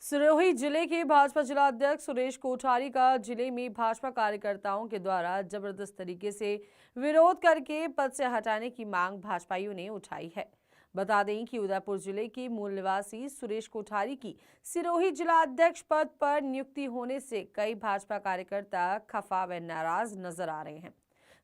सिरोही जिले के भाजपा जिला अध्यक्ष सुरेश कोठारी का जिले में भाजपा कार्यकर्ताओं के द्वारा जबरदस्त तरीके से विरोध करके पद से हटाने की मांग भाजपाइयों ने उठाई है। बता दें कि उदयपुर जिले के मूल निवासी सुरेश कोठारी की सिरोही जिला अध्यक्ष पद पर नियुक्ति होने से कई भाजपा कार्यकर्ता खफा व नाराज नजर आ रहे हैं।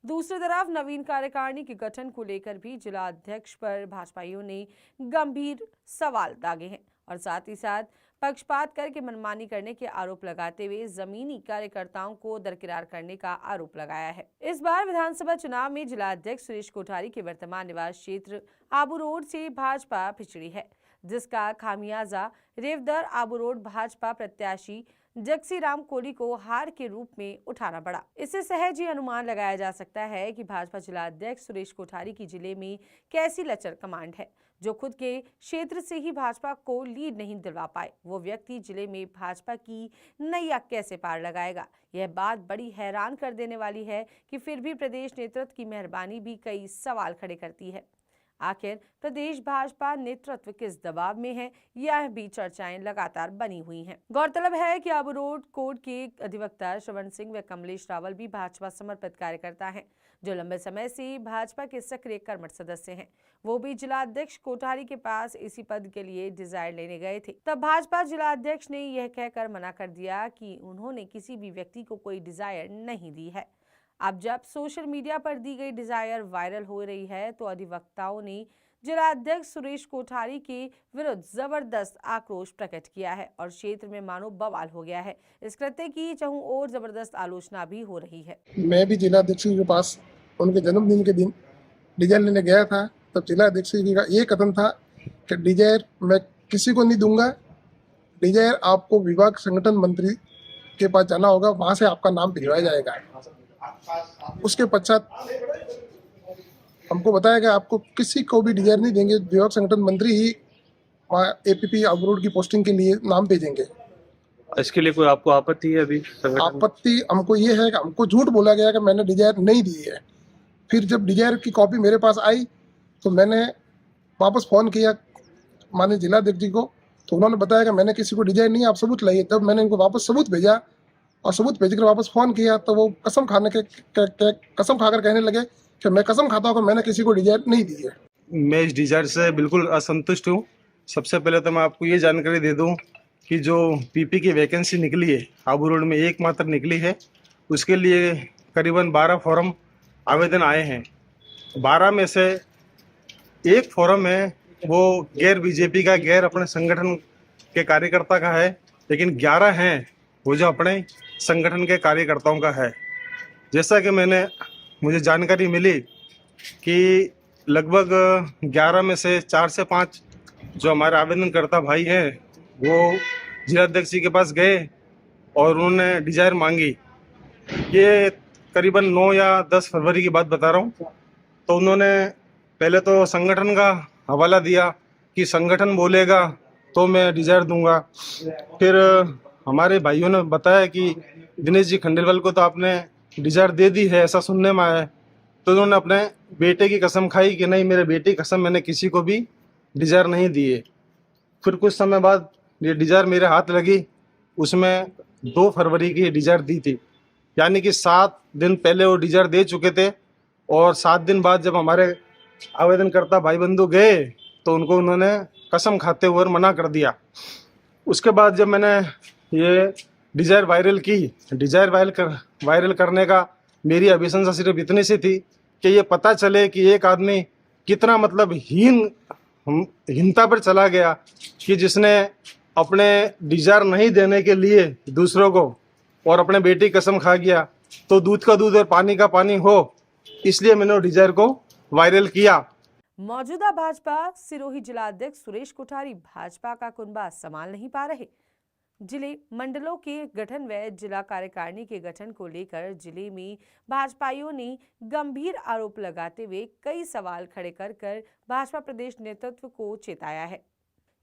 दूसरी तरफ नवीन कार्यकारिणी के गठन को लेकर भी जिला अध्यक्ष पर भाजपाइयों ने गंभीर सवाल दागे हैं और साथ ही साथ पक्षपात करके मनमानी करने के आरोप लगाते हुए जमीनी कार्यकर्ताओं को दरकिनार करने का आरोप लगाया है। इस बार विधानसभा चुनाव में जिला अध्यक्ष सुरेश कोठारी के वर्तमान निवास क्षेत्र आबू रोड से भाजपा पिछड़ी है, जिसका खामियाजा रेवदर आबू रोड भाजपा प्रत्याशी जगसी राम कोली को हार के रूप में उठाना पड़ा। इससे सहज ही अनुमान लगाया जा सकता है कि भाजपा जिला अध्यक्ष सुरेश कोठारी की जिले में कैसी लचर कमांड है। जो खुद के क्षेत्र से ही भाजपा को लीड नहीं दिलवा पाए, वो व्यक्ति जिले में भाजपा की नैया कैसे पार लगाएगा। यह बात बड़ी हैरान कर देने वाली है कि फिर भी प्रदेश नेतृत्व की मेहरबानी भी कई सवाल खड़े करती है। आखिर प्रदेश भाजपा नेतृत्व किस दबाव में है, यह भी चर्चाएं लगातार बनी हुई हैं। गौरतलब है कि आबू रोड कोर्ट के अधिवक्ता श्रवण सिंह व कमलेश रावल भी भाजपा समर्पित कार्यकर्ता हैं, जो लंबे समय से भाजपा के सक्रिय कर्मठ सदस्य हैं। वो भी जिला अध्यक्ष कोठारी के पास इसी पद के लिए डिजायर लेने गए थे। तब भाजपा जिला अध्यक्ष ने यह कहकर मना कर दिया कि उन्होंने किसी भी व्यक्ति को कोई डिजायर नहीं दी है। अब जब सोशल मीडिया पर दी गई डिजायर वायरल हो रही है, तो अधिवक्ताओं ने जिला अध्यक्ष सुरेश कोठारी के विरुद्ध जबरदस्त आक्रोश प्रकट किया है और क्षेत्र में मानो बवाल हो गया है। इस कृत्य की चहुं ओर जबरदस्त आलोचना भी हो रही है। मैं भी जिला अध्यक्ष के पास उनके जन्मदिन के दिन डिजायर लेने गया था, तब जिला अध्यक्ष का ये कथन था कि डिजायर मैं किसी को नहीं दूंगा, डिजायर आपको विभाग संगठन मंत्री के पास जाना होगा, वहां से आपका नाम भिजवाया जाएगा। उसके पश्चात हमको बताया गया आपको किसी को भी डिजायर नहीं देंगे, विभाग संगठन मंत्री ही एपीपी आबू रोड की पोस्टिंग के लिए नाम भेजेंगे। इसके लिए कोई आपको आपत्ति है? अभी आपत्ति हमको ये है कि हमको झूठ बोला गया कि मैंने डिजायर नहीं दी है। फिर जब डिजायर की कॉपी मेरे पास आई तो मैंने वापस फ़ोन किया माननीय जिला अध्यक्ष जी को, तो उन्होंने बताया कि मैंने किसी को डिजायर नहीं, आप सबूत लाइए। तब मैंने इनको वापस सबूत भेजा और सबूत भेजकर वापस फ़ोन किया, तो वो कसम खाकर कहने लगे कि मैं कसम खाता हूँ कि मैंने किसी को डिजायर नहीं दी है। मैं इस डिजायर से बिल्कुल असंतुष्ट हूँ। सबसे पहले तो मैं आपको ये जानकारी दे दूँ कि जो पीपी की वैकेंसी निकली है आबू रोड में एकमात्र निकली है, उसके लिए करीबन 12 फॉर्म आवेदन आए हैं। 12 में से एक फॉर्म है वो गैर बीजेपी का, गैर अपने संगठन के कार्यकर्ता का है, लेकिन 11 हैं वो जो अपने संगठन के कार्यकर्ताओं का है। जैसा कि मुझे जानकारी मिली कि लगभग 11 में से 4 से 5 जो हमारे आवेदनकर्ता भाई हैं वो जिला अध्यक्ष जी के पास गए और उन्होंने डिजायर मांगी। ये करीबन 9 या 10 फरवरी की बात बता रहा हूँ। तो उन्होंने पहले तो संगठन का हवाला दिया कि संगठन बोलेगा तो मैं डिजायर दूंगा। फिर हमारे भाइयों ने बताया कि दिनेश जी खंडेलवाल को तो आपने डिजायर दे दी है, ऐसा सुनने में आया है। तो उन्होंने अपने बेटे की कसम खाई कि नहीं, मेरे बेटे की कसम, मैंने किसी को भी डिजायर नहीं दी है। फिर कुछ समय बाद ये डिजायर मेरे हाथ लगी, उसमें 2 फरवरी की डिजायर दी थी, यानी कि 7 दिन पहले वो डिजायर दे चुके थे। और 7 दिन बाद जब हमारे आवेदनकर्ता भाई बंधु गए तो उनको उन्होंने कसम खाते हुए मना कर दिया। उसके बाद जब मैंने ये डिजायर वायरल की, डिजायर वायरल करने का मेरी अभिशंसा सिर्फ इतनी सी थी कि ये पता चले कि एक आदमी कितना मतलब हीनता पर चला गया कि जिसने अपने डिजायर नहीं देने के लिए दूसरों को और अपने बेटी कसम खा गया। तो दूध का दूध और पानी का पानी हो, इसलिए मैंने डिजायर को वायरल किया। मौजूदा भाजपा सिरोही जिला अध्यक्ष सुरेश कोठारी भाजपा का कुनबा संभाल नहीं पा रहे। जिले मंडलों के गठन व जिला कार्यकारिणी के गठन को लेकर जिले में भाजपाइयों ने गंभीर आरोप लगाते हुए कई सवाल खड़े कर भाजपा प्रदेश नेतृत्व को चेताया है।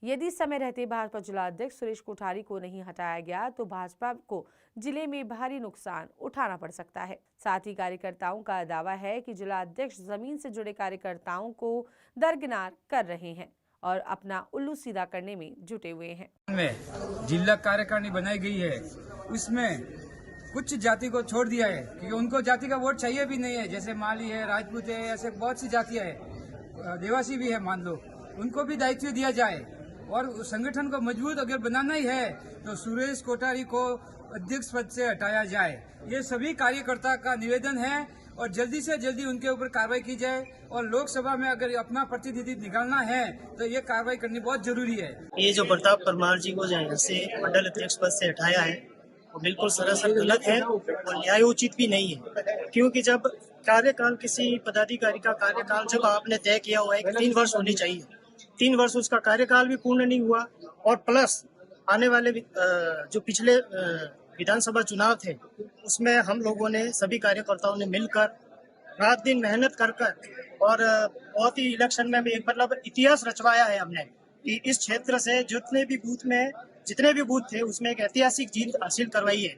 यदि समय रहते भाजपा जिला अध्यक्ष सुरेश कोठारी को नहीं हटाया गया तो भाजपा को जिले में भारी नुकसान उठाना पड़ सकता है। साथ ही कार्यकर्ताओं का दावा है कि जिला अध्यक्ष जमीन से जुड़े कार्यकर्ताओं को दरकिनार कर रहे हैं और अपना उल्लू सीधा करने में जुटे हुए हैं। में जिला कार्यकारिणी बनाई गई है, उसमें कुछ जाति को छोड़ दिया है क्योंकि उनको जाति का वोट चाहिए भी नहीं है। जैसे माली है, राजपूत है, ऐसे बहुत सी जातियां है, देवासी भी है, मान लो, उनको भी दायित्व दिया जाए। और संगठन को मजबूत अगर बनाना ही है तो सुरेश कोठारी को अध्यक्ष पद से हटाया जाए। ये सभी कार्यकर्ता का निवेदन है और जल्दी से जल्दी उनके ऊपर कार्रवाई की जाए। और लोकसभा में अगर अपना प्रतिनिधि निकालना है तो ये कार्रवाई करनी बहुत जरूरी है। ये जो प्रताप परमार जी को जो यहाँ से मंडल अध्यक्ष पद से हटाया है वो बिल्कुल सरासर गलत है और न्यायोचित भी नहीं है, क्योंकि जब कार्यकाल किसी पदाधिकारी का कार्यकाल जब आपने तय किया हुआ है कि 3 वर्ष होनी चाहिए, 3 वर्ष उसका कार्यकाल भी पूर्ण नहीं हुआ और प्लस आने वाले जो पिछले विधानसभा चुनाव थे उसमें हम लोगों ने सभी कार्यकर्ताओं ने मिलकर रात दिन मेहनत कर और बहुत ही इलेक्शन में भी एक मतलब इतिहास रचवाया है हमने कि इस क्षेत्र से जितने भी बूथ थे उसमें एक ऐतिहासिक जीत हासिल करवाई है।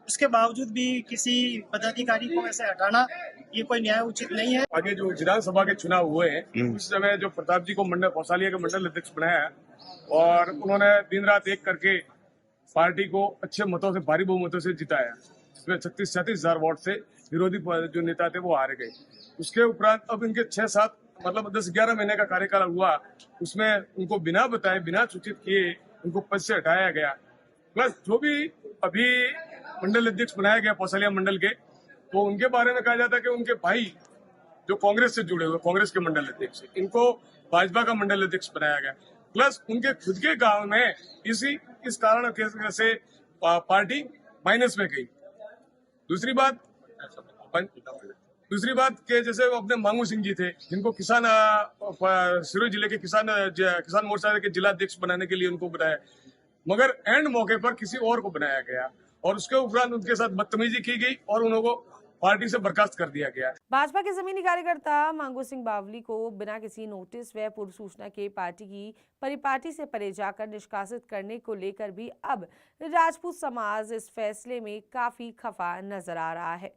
उसके बावजूद भी किसी पदाधिकारी को ऐसे हटाना ये कोई न्याय उचित नहीं है। आगे जो विधानसभा के चुनाव हुए हैं उस समय जो प्रताप जी को मंडल कौसालिया के मंडल अध्यक्ष बनाया और उन्होंने दिन रात एक करके पार्टी को अच्छे मतों से, भारी बहुमतों से जिताया, जिसमें 36-37 हजार वोट से विरोधी जो नेता थे वो हार गए। उसके उपरांत अब इनके 6-7 मतलब 10-11 महीने का कार्यकाल हुआ, उसमें उनको बिना बताए, बिना सूचित किए उनको पद से हटाया गया। प्लस जो भी अभी मंडल अध्यक्ष बनाया गया कौशल्या मंडल के, तो उनके बारे में कहा जाता है कि उनके भाई जो कांग्रेस से जुड़े हुए, कांग्रेस के मंडल अध्यक्ष, इनको भाजपा का मंडल अध्यक्ष बनाया गया। प्लस उनके खुद के गांव में इस कारण से पार्टी माइनस में गई। दूसरी बात के जैसे वो अपने मांगू सिंह जी थे, जिनको किसान सिरोही जिले के किसान मोर्चा के जिला अध्यक्ष बनाने के लिए उनको बनाया, मगर एंड मौके पर किसी और को बनाया गया और उसके उपरांत उनके साथ बदतमीजी की गई और उनको पार्टी से बर्खास्त कर दिया गया। भाजपा के जमीनी कार्यकर्ता मांगू सिंह बावली को बिना किसी नोटिस व पूर्व सूचना के पार्टी की परिपाटी से परे जाकर निष्कासित करने को लेकर भी अब राजपूत समाज इस फैसले में काफी खफा नजर आ रहा है।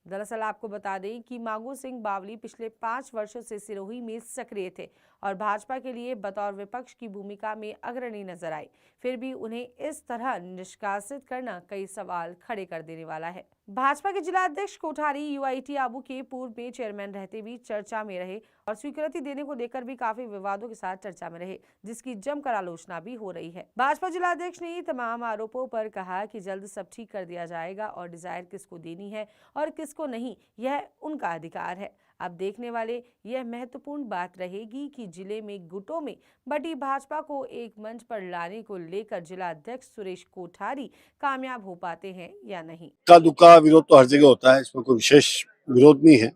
दरअसल आपको बता दें कि मांगू सिंह बावली पिछले 5 वर्षों से सिरोही में सक्रिय थे और भाजपा के लिए बतौर विपक्ष की भूमिका में अग्रणी नजर आए। फिर भी उन्हें इस तरह निष्कासित करना कई सवाल खड़े कर देने वाला है। भाजपा के जिला अध्यक्ष कोठारी यूआईटी आबू के पूर्व में चेयरमैन रहते भी चर्चा में रहे और स्वीकृति देने को लेकर भी काफी विवादों के साथ चर्चा में रहे, जिसकी जमकर आलोचना भी हो रही है। भाजपा जिला अध्यक्ष ने तमाम आरोपों पर कहा कि जल्द सब ठीक कर दिया जाएगा और डिजायर किसको देनी है और किसको नहीं, यह उनका अधिकार है। अब देखने वाले यह महत्वपूर्ण बात रहेगी कि जिले में गुटों में बटी भाजपा को एक मंच पर लाने को लेकर जिला अध्यक्ष सुरेश कोठारी कामयाब हो पाते हैं या नहीं। का दुक्का विरोध तो हर जगह होता है, इसमें कोई विशेष विरोध नहीं है।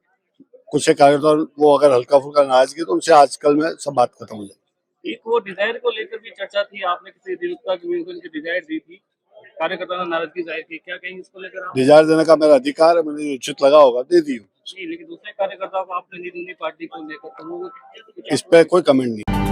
कुछ कार्यकर्ता वो अगर हल्का फुल्का नाराजगी तो उनसे आजकल में सब बात खत्म हो जाए। एक वो डिजायर को लेकर भी चर्चा थी, आपने किसी अधिवक्ता की डिजायर दी थी, कार्यकर्ता ने नाराजगी जाहिर की, क्या कहेंगे इसको लेकर? डिजायर देने का मेरा अधिकार है, मैंने उचित लगा होगा दे दी। नहीं, लेकिन दूसरे कार्यकर्ताओं को आपने दी पार्टी को लेकर, तो वो इस पे कोई कमेंट नहीं।